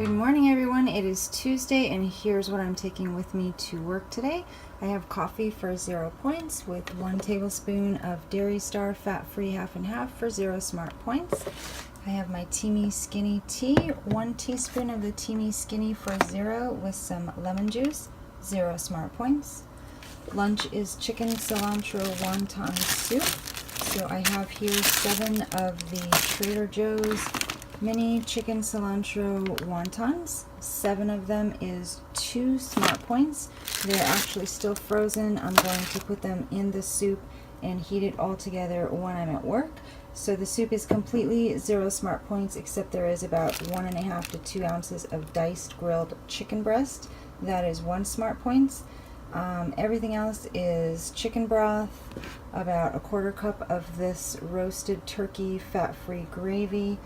Good morning, everyone. It is Tuesday, and here's what I'm taking with me to work today. I have coffee for 0 points with 1 tablespoon of Dairy Star fat-free half and half for 0 smart points. I have my Teamy Skinny tea, 1 teaspoon of the Teamy Skinny for 0 with some lemon juice, 0 smart points. Lunch is chicken cilantro wonton soup. So I have here 7 of the Trader Joe's mini chicken cilantro wontons. 7 of them is 2 smart points. They're actually still frozen. I'm going to put them in the soup and heat it all together when I'm at work. So the soup is completely 0 smart points, except there is about 1.5 to 2 ounces of diced grilled chicken breast. That is 1 smart points. Everything else is chicken broth, about 1/4 cup of this roasted turkey fat-free gravy,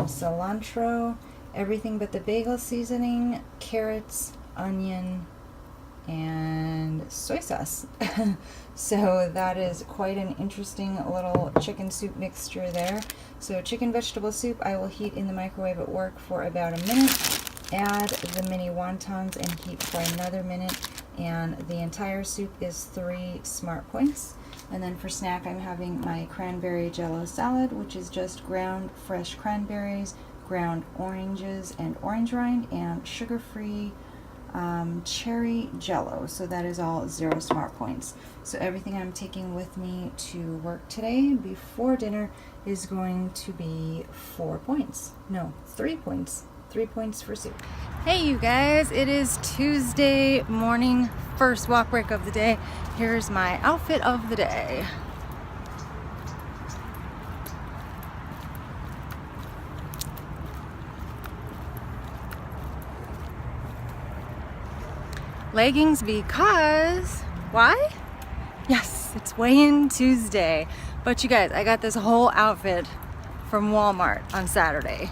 some cilantro, everything but the bagel seasoning, carrots, onion, and soy sauce. So that is quite an interesting little chicken soup mixture there. So chicken vegetable soup I will heat in the microwave at work for about a minute, add the mini wontons and heat for another minute, and the entire soup is 3 smart points. And then for snack, I'm having my cranberry jello salad, which is just ground fresh cranberries, ground oranges and orange rind, and sugar-free cherry jello. So that is all 0 smart points. So everything I'm taking with me to work today before dinner is going to be 4 points. No, 3 points. 3 points for soup. Hey you guys, it is Tuesday morning, first walk break of the day. Here's my outfit of the day. Leggings because, why? Yes, it's weigh-in Tuesday. But you guys, I got this whole outfit from Walmart on Saturday.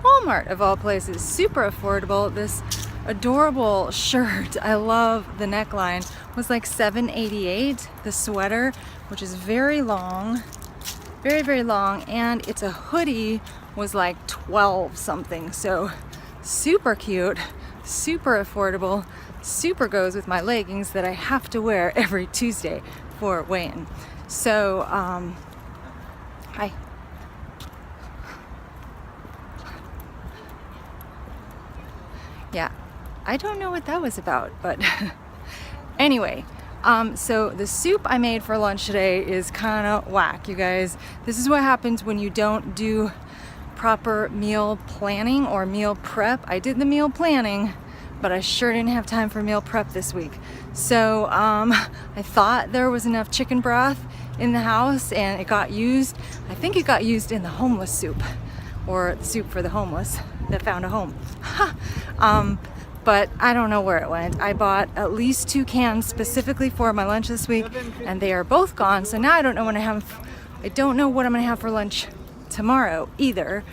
Walmart of all places, super affordable. This adorable shirt, I love the neckline, was like $7.88. The sweater, which is very long, very long, and it's a hoodie, was like $12 something. So super cute, super affordable, super goes with my leggings that I have to wear every Tuesday for weigh-in. So yeah, I don't know what that was about, but anyway, so the soup I made for lunch today is kind of whack, you guys. This is what happens when you don't do proper meal planning or meal prep. I did the meal planning, but I sure didn't have time for meal prep this week. So I thought there was enough chicken broth in the house and it got used. I think it got used in the homeless soup, or the soup for the homeless that found a home. But I don't know where it went. I bought at least 2 cans specifically for my lunch this week, and they are both gone. So now I don't know what I'm gonna have for lunch tomorrow either.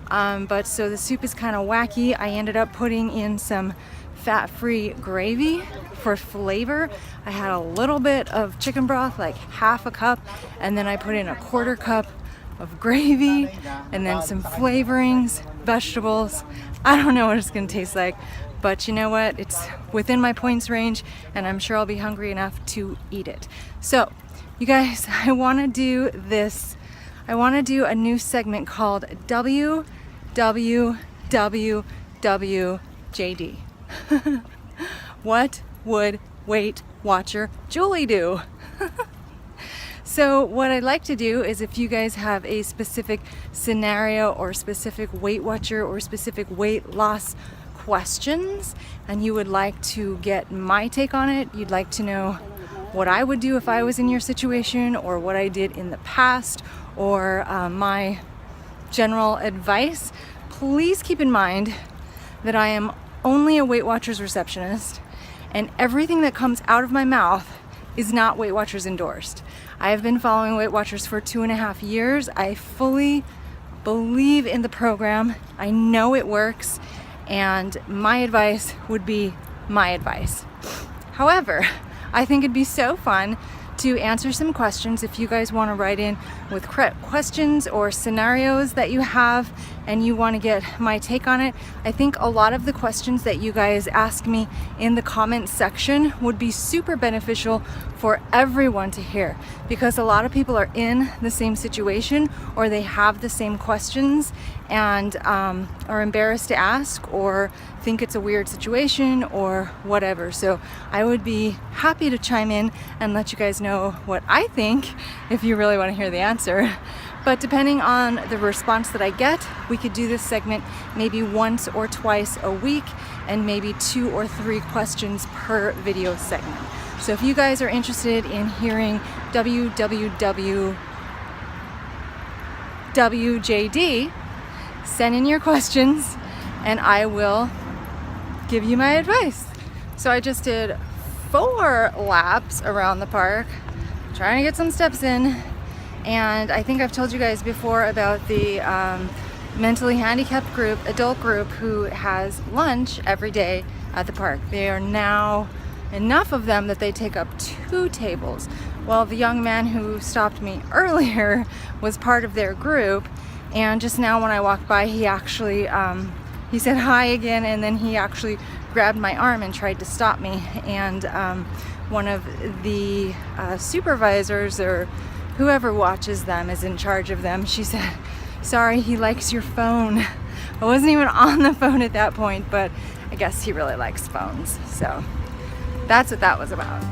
But so the soup is kind of wacky. I ended up putting in some fat-free gravy for flavor. I had a little bit of chicken broth, like half a cup, and then I put in 1/4 cup of gravy, and then some flavorings, vegetables. I don't know what it's gonna taste like, but you know what? It's within my points range, and I'm sure I'll be hungry enough to eat it. So, you guys, I wanna do this. I wanna do a new segment called WWJD. What would Weight Watcher Julie do? So what I'd like to do is, if you guys have a specific scenario or specific Weight Watcher or specific weight loss questions and you would like to get my take on it, you'd like to know what I would do if I was in your situation, or what I did in the past, or my general advice, please keep in mind that I am only a Weight Watchers receptionist, and everything that comes out of my mouth is not Weight Watchers endorsed. I have been following Weight Watchers for 2.5 years. I fully believe in the program. I know it works, and my advice would be my advice. However, I think it'd be so fun to answer some questions. If you guys want to write in with questions or scenarios that you have and you want to get my take on it, I think a lot of the questions that you guys ask me in the comments section would be super beneficial for everyone to hear, because a lot of people are in the same situation or they have the same questions and are embarrassed to ask or think it's a weird situation or whatever. So I would be happy to chime in and let you guys know what I think if you really want to hear the answer. But depending on the response that I get, we could do this segment maybe once or twice a week and maybe 2 or 3 questions per video segment. So if you guys are interested in hearing WWJD, send in your questions and I will give you my advice. So I just did 4 laps around the park, trying to get some steps in. And I think I've told you guys before about the mentally handicapped group, adult group, who has lunch every day at the park. There are now enough of them that they take up 2 tables. Well, the young man who stopped me earlier was part of their group, and just now when I walked by, he actually he said hi again, and then he actually grabbed my arm and tried to stop me. And one of the supervisors or whoever watches them is in charge of them. She said, "Sorry, he likes your phone." I wasn't even on the phone at that point, but I guess he really likes phones. So that's what that was about.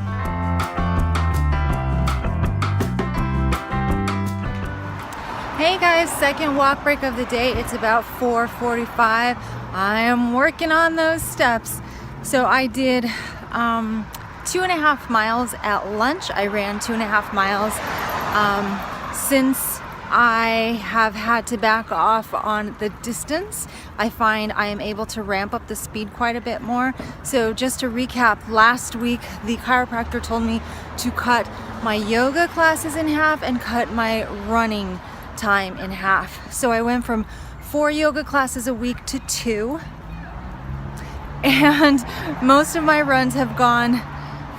Hey guys, second walk break of the day. It's about 4:45. I am working on those steps. So I did 2.5 miles at lunch. I ran 2.5 miles. Since I have had to back off on the distance, I find I am able to ramp up the speed quite a bit more. So just to recap, last week the chiropractor told me to cut my yoga classes in half and cut my running time in half. So I went from 4 yoga classes a week to 2, and most of my runs have gone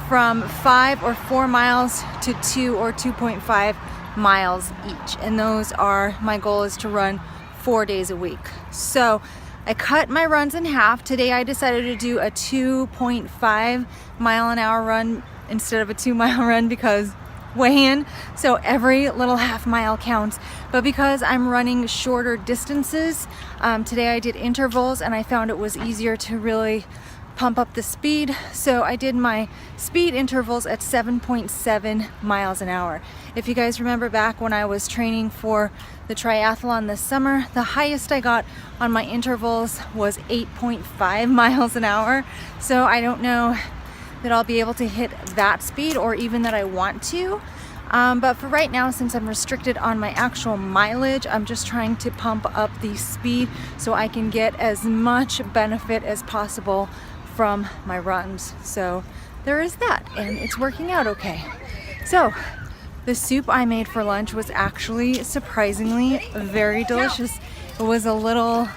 from 5 or 4 miles to 2 or 2.5 miles each, and those are, my goal is to run 4 days a week. So I cut my runs in half. Today I decided to do a 2.5 mile an hour run instead of a 2 mile run because weigh in, so every little half mile counts. But because I'm running shorter distances, today I did intervals and I found it was easier to really pump up the speed. So I did my speed intervals at 7.7 miles an hour. If you guys remember back when I was training for the triathlon this summer, the highest I got on my intervals was 8.5 miles an hour. So I don't know that I'll be able to hit that speed or even that I want to. But for right now, since I'm restricted on my actual mileage, I'm just trying to pump up the speed so I can get as much benefit as possible from my runs. So there is that, and it's working out okay. So the soup I made for lunch was actually surprisingly very delicious. It was a little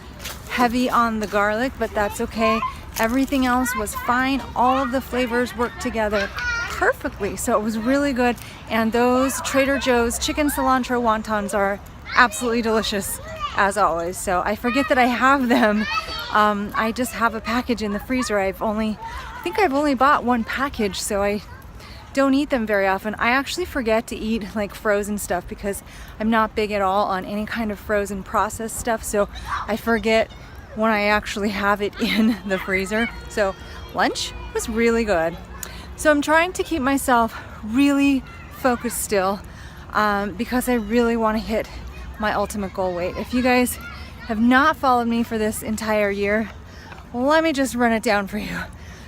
heavy on the garlic, but that's okay. Everything else was fine. All of the flavors worked together perfectly, so it was really good. And those Trader Joe's chicken cilantro wontons are absolutely delicious as always. So I forget that I have them. I just have a package in the freezer. I think I've only bought 1 package, so I don't eat them very often. I actually forget to eat like frozen stuff because I'm not big at all on any kind of frozen processed stuff, so I forget when I actually have it in the freezer. So lunch was really good. So I'm trying to keep myself really focused still because I really want to hit my ultimate goal weight. If you guys have not followed me for this entire year, let me just run it down for you.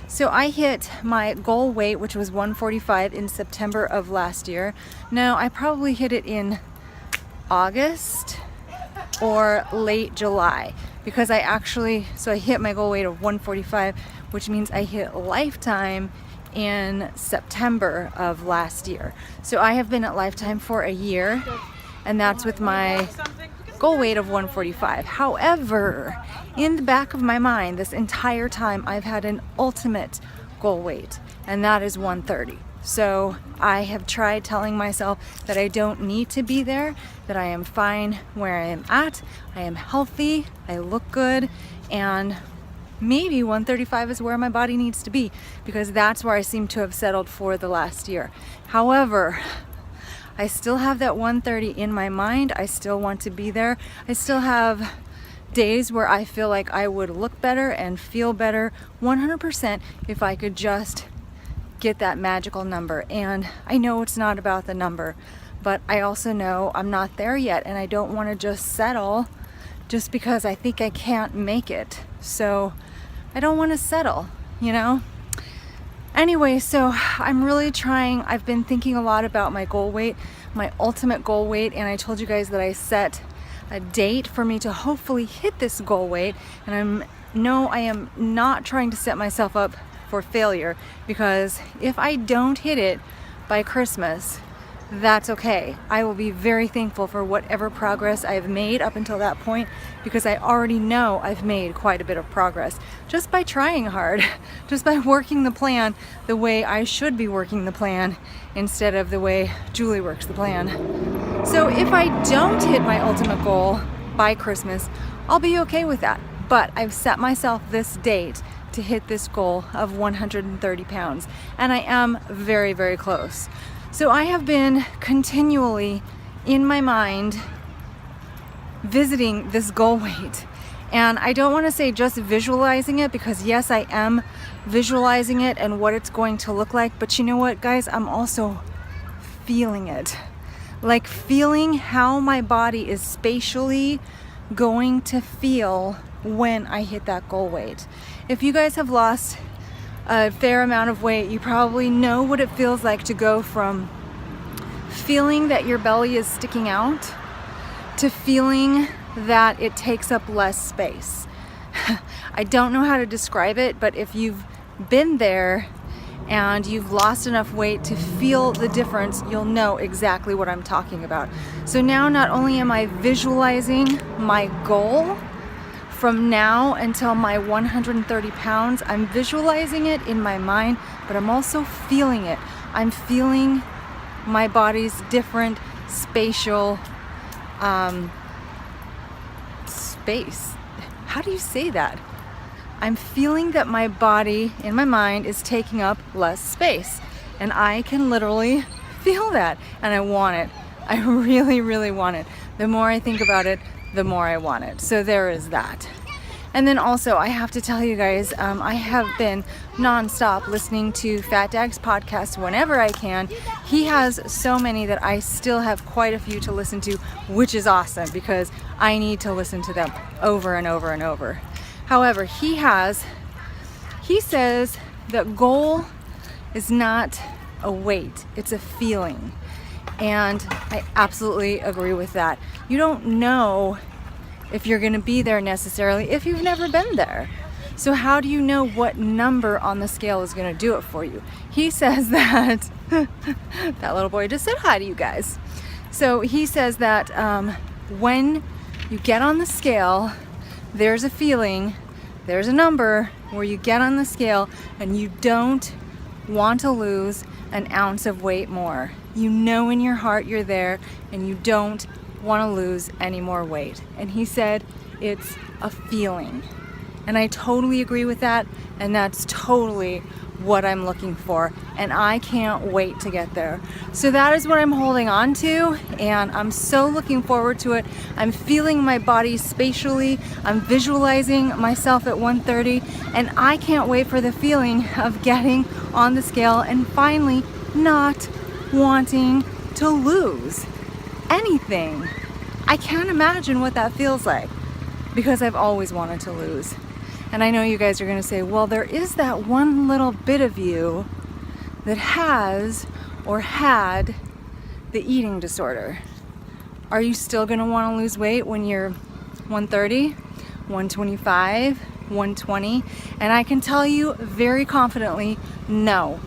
So I hit my goal weight, which was 145 in September of last year. Now I probably hit it in August or late July, because I hit my goal weight of 145, which means I hit Lifetime in September of last year. So I have been at Lifetime for a year, and that's with my goal weight of 145. However, in the back of my mind this entire time I've had an ultimate goal weight, and that is 130. So I have tried telling myself that I don't need to be there, that I am fine where I am at, I am healthy, I look good, and maybe 135 is where my body needs to be, because that's where I seem to have settled for the last year. However, I still have that 130 in my mind. I still want to be there. I still have days where I feel like I would look better and feel better 100% if I could just get that magical number. And I know it's not about the number, but I also know I'm not there yet, and I don't want to just settle just because I think I can't make it. So I don't want to settle, you know? Anyway, so I'm really trying. I've been thinking a lot about my goal weight, my ultimate goal weight, and I told you guys that I set a date for me to hopefully hit this goal weight, and I am not trying to set myself up for failure, because if I don't hit it by Christmas, that's okay. I will be very thankful for whatever progress I've made up until that point, because I already know I've made quite a bit of progress just by trying hard, just by working the plan the way I should be working the plan instead of the way Julie works the plan. So if I don't hit my ultimate goal by Christmas, I'll be okay with that. But I've set myself this date to hit this goal of 130 pounds, and I am very, very close. So I have been continually in my mind visiting this goal weight, and I don't want to say just visualizing it, because yes, I am visualizing it and what it's going to look like, but you know what, guys, I'm also feeling it, like feeling how my body is spatially going to feel when I hit that goal weight. If you guys have lost a fair amount of weight, you probably know what it feels like to go from feeling that your belly is sticking out to feeling that it takes up less space. I don't know how to describe it, but if you've been there and you've lost enough weight to feel the difference, you'll know exactly what I'm talking about. So now not only am I visualizing my goal from now until my 130 pounds, I'm visualizing it in my mind, but I'm also feeling it. I'm feeling my body's different spatial space. How do you say that? I'm feeling that my body in my mind is taking up less space, and I can literally feel that, and I want it. I really, really want it. The more I think about it, the more I want it. So there is that. And then also, I have to tell you guys, I have been nonstop listening to Fat Dag's podcast whenever I can. He has so many that I still have quite a few to listen to, which is awesome because I need to listen to them over and over and over. However, he says that goal is not a weight, it's a feeling. And I absolutely agree with that. You don't know if you're going to be there necessarily if you've never been there. So how do you know what number on the scale is going to do it for you? He says that that little boy just said hi to you guys. So he says that when you get on the scale, there's a feeling, there's a number where you get on the scale and you don't want to lose an ounce of weight more. You know in your heart you're there and you don't want to lose any more weight. And he said it's a feeling. And I totally agree with that, and that's totally what I'm looking for, and I can't wait to get there. So that is what I'm holding on to, and I'm so looking forward to it. I'm feeling my body spatially, I'm visualizing myself at 130, and I can't wait for the feeling of getting on the scale and finally not wanting to lose anything. I can't imagine what that feels like because I've always wanted to lose. And I know you guys are going to say, well, there is that one little bit of you that has or had the eating disorder. Are you still going to want to lose weight when you're 130, 125, 120? And I can tell you very confidently, no.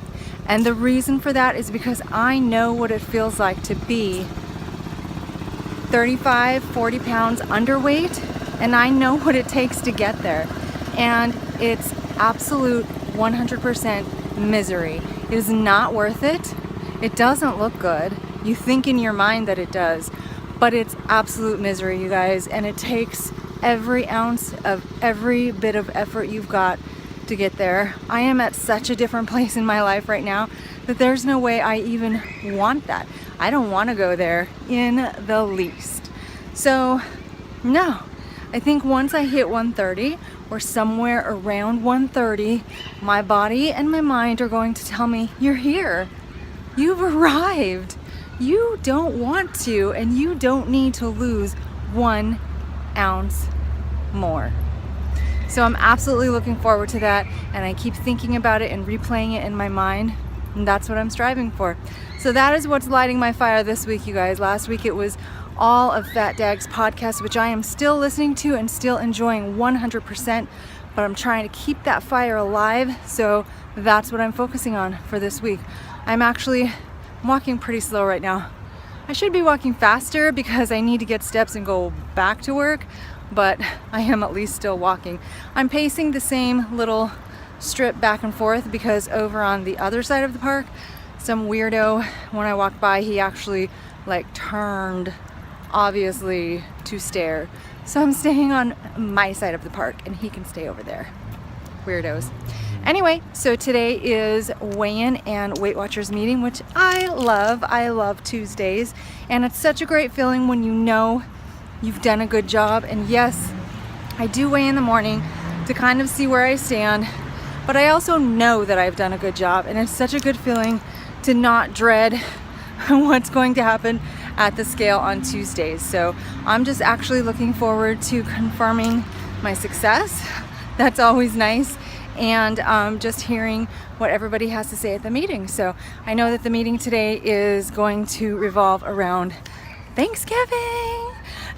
And the reason for that is because I know what it feels like to be 35, 40 pounds underweight, and I know what it takes to get there. And it's absolute 100% misery. It is not worth it. It doesn't look good. You think in your mind that it does, but it's absolute misery, you guys, and it takes every ounce of every bit of effort you've got to get there. I am at such a different place in my life right now that there's no way I even want that. I don't want to go there in the least. So no, I think once I hit 130 or somewhere around 130, my body and my mind are going to tell me, you're here, you've arrived. You don't want to, and you don't need to lose 1 ounce more. So I'm absolutely looking forward to that, and I keep thinking about it and replaying it in my mind, and that's what I'm striving for. So that is what's lighting my fire this week, you guys. Last week it was all of Fat Dag's podcast, which I am still listening to and still enjoying 100%, but I'm trying to keep that fire alive, so that's what I'm focusing on for this week. I'm walking pretty slow right now. I should be walking faster because I need to get steps and go back to work, but I am at least still walking. I'm pacing the same little strip back and forth because over on the other side of the park, some weirdo, when I walked by, he actually turned, obviously, to stare. So I'm staying on my side of the park and he can stay over there. Weirdos. Anyway, so today is weigh-in and Weight Watchers meeting, which I love. I love Tuesdays, and it's such a great feeling when you know you've done a good job. And yes, I do weigh in the morning to kind of see where I stand, but I also know that I've done a good job, and it's such a good feeling to not dread what's going to happen at the scale on Tuesdays. So I'm just actually looking forward to confirming my success. That's always nice. And just hearing what everybody has to say at the meeting. So I know that the meeting today is going to revolve around Thanksgiving,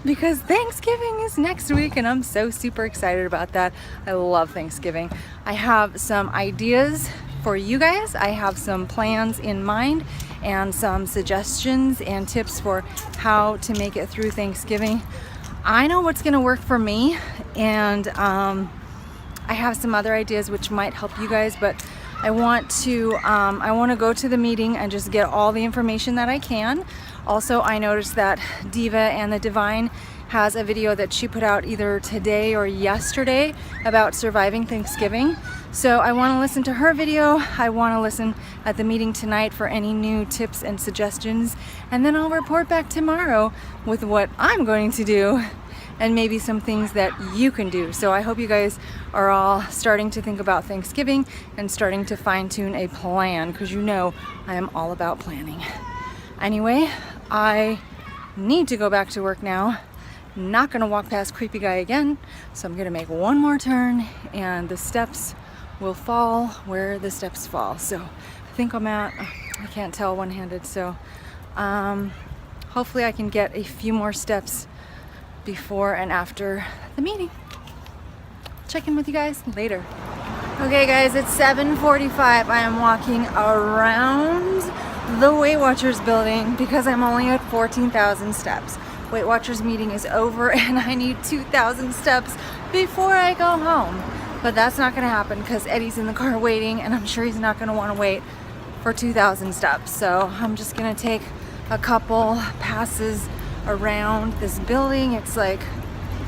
because Thanksgiving is next week and I'm so super excited about that. I love Thanksgiving. I have some ideas for you guys. I have some plans in mind and some suggestions and tips for how to make it through Thanksgiving. I know what's gonna work for me, and I have some other ideas which might help you guys, but I want to go to the meeting and just get all the information that I can. Also, I noticed that Diva and the Divine has a video that she put out either today or yesterday about surviving Thanksgiving. So I want to listen to her video. I want to listen at the meeting tonight for any new tips and suggestions, and then I'll report back tomorrow with what I'm going to do and maybe some things that you can do. So I hope you guys are all starting to think about Thanksgiving and starting to fine-tune a plan, because you know I am all about planning. Anyway, I need to go back to work now. Not gonna walk past creepy guy again, so I'm gonna make one more turn and the steps will fall where the steps fall. So I think I'm at, I can't tell one-handed, so hopefully I can get a few more steps before and after the meeting. Check in with you guys later. Okay guys, it's 7:45. I am walking around the Weight Watchers building because I'm only at 14,000 steps. Weight Watchers meeting is over and I need 2,000 steps before I go home. But that's not gonna happen because Eddie's in the car waiting, and I'm sure he's not gonna wanna wait for 2,000 steps. So I'm just gonna take a couple passes around this building. It's like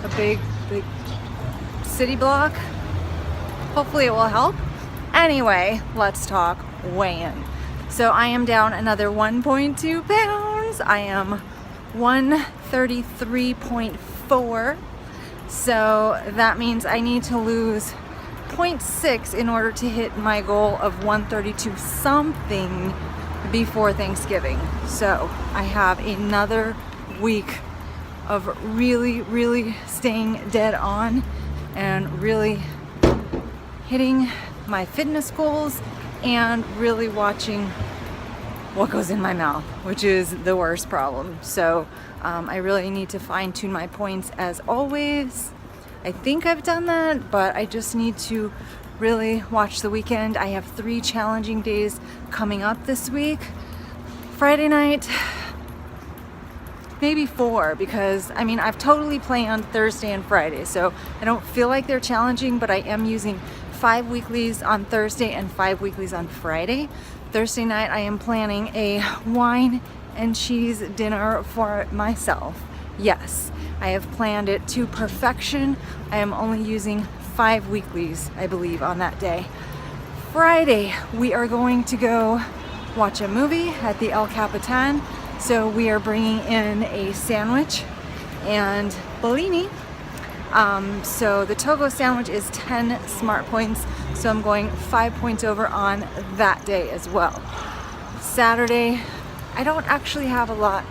a big city block. Hopefully it will help. Anyway, let's talk weigh-in. So I am down another 1.2 pounds. I am 133.4. So that means I need to lose 0.6 in order to hit my goal of 132 something before Thanksgiving. So I have another week of really staying dead on and really hitting my fitness goals and really watching what goes in my mouth, which is the worst problem. So I really need to fine-tune my points as always. I think I've done that, but I just need to really watch the weekend. I have 3 challenging days coming up this week. Friday night, maybe 4, because I mean I've totally planned Thursday and Friday, so I don't feel like they're challenging, but I am using 5 weeklies on Thursday and 5 weeklies on Friday. Thursday night I am planning a wine and cheese dinner for myself. Yes, I have planned it to perfection. I am only using 5 weeklies, I believe, on that day. Friday, we are going to go watch a movie at the El Capitan. So we are bringing in a sandwich and Bellini. So the Togo sandwich is 10 smart points. So I'm going 5 points over on that day as well. Saturday, I don't actually have a lot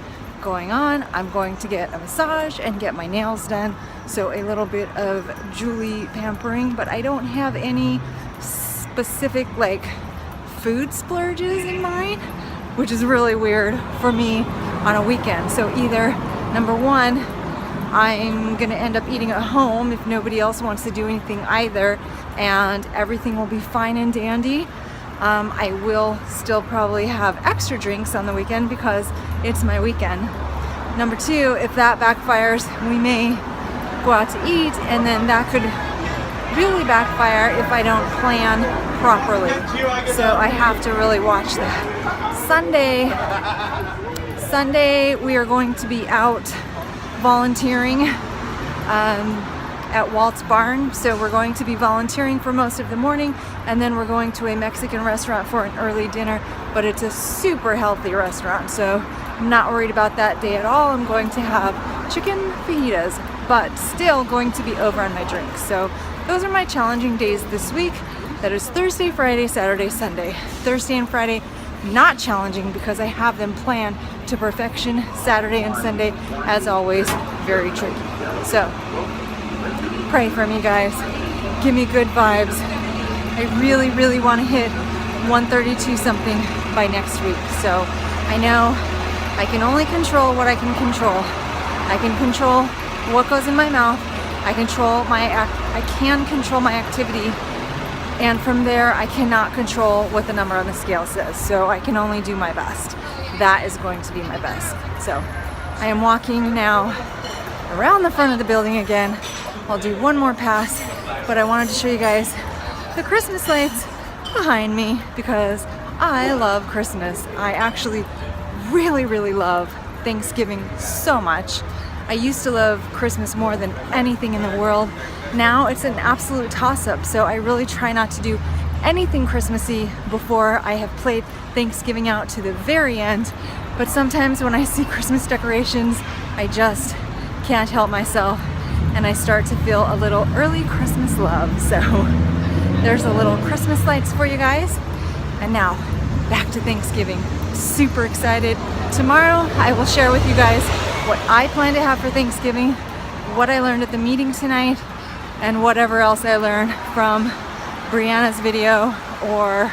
going on. I'm going to get a massage and get my nails done. So a little bit of Julie pampering, but I don't have any specific like food splurges in mind, which is really weird for me on a weekend. So either number one, I'm gonna end up eating at home if nobody else wants to do anything either, and everything will be fine and dandy. I will still probably have extra drinks on the weekend because it's my weekend. Number two, if that backfires, we may go out to eat, and then that could really backfire if I don't plan properly. So I have to really watch that. Sunday we are going to be out volunteering at Walt's Barn. So we're going to be volunteering for most of the morning, and then we're going to a Mexican restaurant for an early dinner, but it's a super healthy restaurant, so I'm not worried about that day at all. I'm going to have chicken fajitas, but still going to be over on my drinks. So those are my challenging days this week. That is Thursday, Friday, Saturday, Sunday. Thursday and Friday, not challenging because I have them planned to perfection. Saturday and Sunday, as always, very tricky. So pray for me, guys. Give me good vibes. I really, really want to hit 132 something by next week. So I know I can only control what I can control. I can control what goes in my mouth. I can control my activity, and from there I cannot control what the number on the scale says. So I can only do my best. That is going to be my best. So I am walking now around the front of the building again. I'll do one more pass, but I wanted to show you guys the Christmas lights behind me because I love Christmas. I actually really, really love Thanksgiving so much. I used to love Christmas more than anything in the world. Now it's an absolute toss-up, so I really try not to do anything Christmassy before I have played Thanksgiving out to the very end. But sometimes when I see Christmas decorations, I just can't help myself, and I start to feel a little early Christmas love. So there's a little Christmas lights for you guys. And now back to Thanksgiving. Super excited. Tomorrow I will share with you guys what I plan to have for Thanksgiving, what I learned at the meeting tonight, and whatever else I learn from Brianna's video or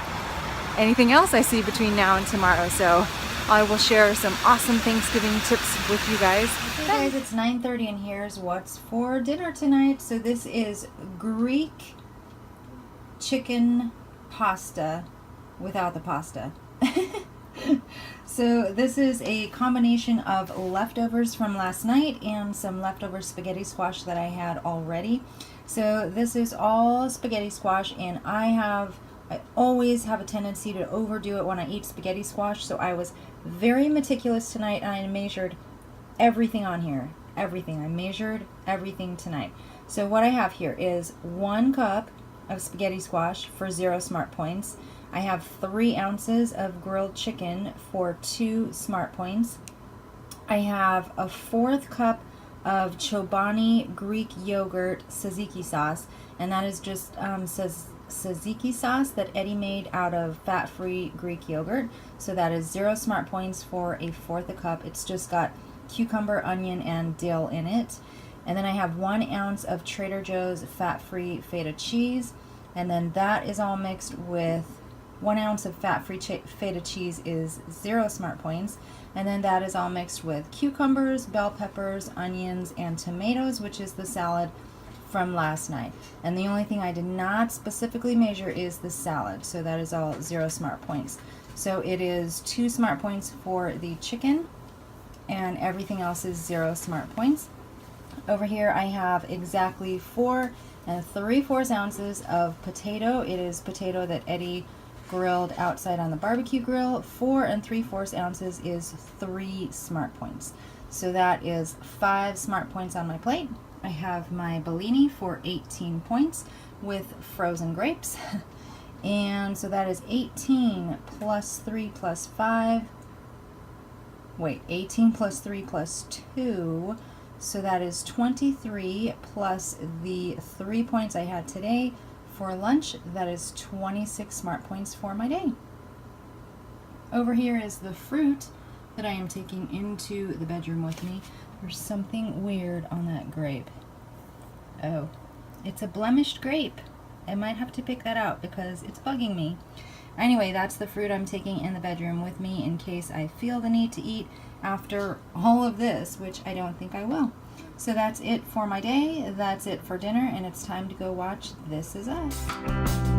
anything else I see between now and tomorrow. So I will share some awesome Thanksgiving tips with you guys. Okay guys, it's 9:30 and here's what's for dinner tonight. So this is Greek chicken pasta without the pasta. So this is a combination of leftovers from last night and some leftover spaghetti squash that I had already. So this is all spaghetti squash, and I always have a tendency to overdo it when I eat spaghetti squash. So I was very meticulous tonight, and I measured everything on here. Everything. I measured everything tonight. So what I have here is 1 cup of spaghetti squash for 0 smart points. I have 3 ounces of grilled chicken for 2 smart points. I have a 1/4 cup of Chobani Greek yogurt tzatziki sauce, and that is just tzatziki sauce that Eddie made out of fat-free Greek yogurt. So that is 0 smart points for a 1/4 cup. It's just got cucumber, onion, and dill in it. And then I have 1 ounce of Trader Joe's fat-free feta cheese, and then that is all mixed with 1 ounce of fat-free feta cheese is 0 smart points, and then that is all mixed with cucumbers, bell peppers, onions, and tomatoes, which is the salad from last night. And the only thing I did not specifically measure is the salad, so that is all 0 smart points. So it is 2 smart points for the chicken, and everything else is 0 smart points. Over here I have exactly 4 3/4 ounces of potato. It is potato that Eddie grilled outside on the barbecue grill. 4 3/4 ounces is 3 Smart Points. So that is 5 Smart Points on my plate. I have my Bellini for 18 points with frozen grapes. And so that is 18 plus 3 plus 5. Wait, 18 plus 3 plus 2. So that is 23 plus the 3 points I had today for lunch. That is 26 Smart Points for my day. Over here is the fruit that I am taking into the bedroom with me. There's something weird on that grape. Oh, it's a blemished grape. I might have to pick that out because it's bugging me. Anyway, that's the fruit I'm taking in the bedroom with me in case I feel the need to eat after all of this, which I don't think I will. So that's it for my day. That's it for dinner, and it's time to go watch This Is Us.